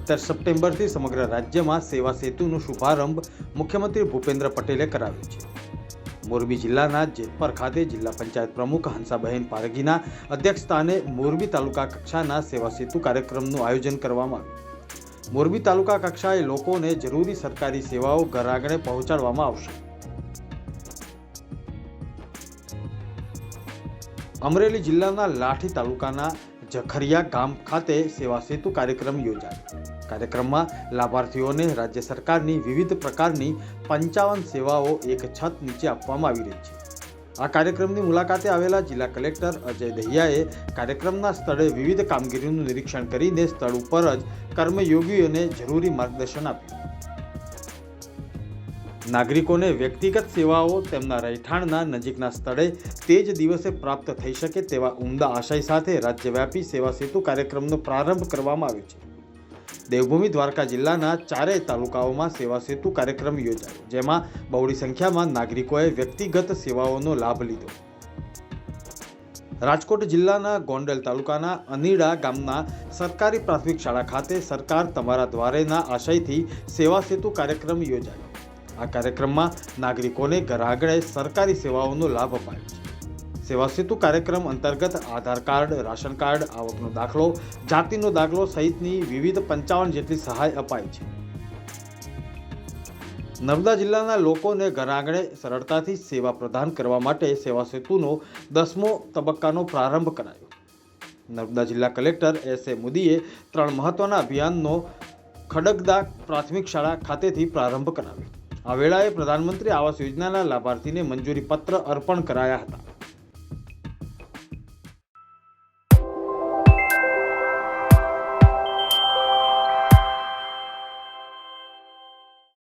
17 સપ્ટેમ્બરથી સમગ્ર રાજ્યમાં સેવા સેતુનો શુભારંભ મુખ્યમંત્રી ભૂપેન્દ્ર પટેલે કરાવ્યો છે। મોરબી જિલ્લાના જેતપર ખાતે જિલ્લા પંચાયત પ્રમુખ હંસાબહેન પારગીના અધ્યક્ષસ્થાને મોરબી તાલુકા કક્ષાના સેવા સેતુ કાર્યક્રમનું આયોજન કરવામાં આવ્યું। મોરબી તાલુકા કક્ષાએ લોકોને જરૂરી સરકારી સેવાઓ ઘર આંગણે પહોંચાડવામાં આવશે। અમરેલી જિલ્લાના લાઠી તાલુકાના જખરિયા ગામ ખાતે સેવા સેતુ કાર્યક્રમ યોજાયો। કાર્યક્રમમાં લાભાર્થીઓને રાજ્ય સરકારની વિવિધ પ્રકારની 55 સેવાઓ એક છત નીચે આપવામાં આવી રહી છે। આ કાર્યક્રમની મુલાકાતે આવેલા જિલ્લા કલેક્ટર અજય દહિયાએ કાર્યક્રમના સ્થળે વિવિધ કામગીરીનું નિરીક્ષણ કરીને સ્થળ ઉપર જ કર્મયોગીઓને જરૂરી માર્ગદર્શન આપ્યું। નાગરિકોને વ્યક્તિગત સેવાઓ તેમના રહેઠાણના નજીકના સ્થળે તે જ દિવસે પ્રાપ્ત થઈ શકે તેવા ઉમદા આશય સાથે રાજ્યવ્યાપી સેવા સેતુ કાર્યક્રમનો પ્રારંભ કરવામાં આવ્યો છે। દેવભૂમિ દ્વારકા જિલ્લાના 4 તાલુકાઓમાં સેવા સેતુ કાર્યક્રમ યોજાયો, જેમાં બહોળી સંખ્યામાં નાગરિકોએ વ્યક્તિગત સેવાઓનો લાભ લીધો। રાજકોટ જિલ્લાના ગોંડલ તાલુકાના અનીડા ગામના સરકારી પ્રાથમિક શાળા ખાતે સરકાર તમારા દ્વારેના આશયથી સેવા સેતુ કાર્યક્રમ યોજાયો। આ કાર્યક્રમમાં નાગરિકોને ઘર આંગણે સરકારી સેવાઓનો લાભ અપાયો છે। સેવા સેતુ કાર્યક્રમ અંતર્ગત આધાર કાર્ડ, રાશન કાર્ડ, આવકનો દાખલો, જાતિનો દાખલો સહિતની વિવિધ 55 જેટલી સહાય અપાઈ છે। નર્મદા જિલ્લાના લોકોને ઘર આંગણે સરળતાથી સેવા પ્રદાન કરવા માટે સેવા સેતુનો 10મો તબક્કાનો પ્રારંભ કરાયો। નર્મદા જિલ્લા કલેક્ટર એસ એ મોદીએ 3 મહત્વના અભિયાનનો ખડગદા પ્રાથમિક શાળા ખાતેથી પ્રારંભ કરાવ્યો। આ વેળાએ પ્રધાનમંત્રી આવાસ યોજનાના લાભાર્થીને મંજૂરી પત્ર અર્પણ કરાયા હતા।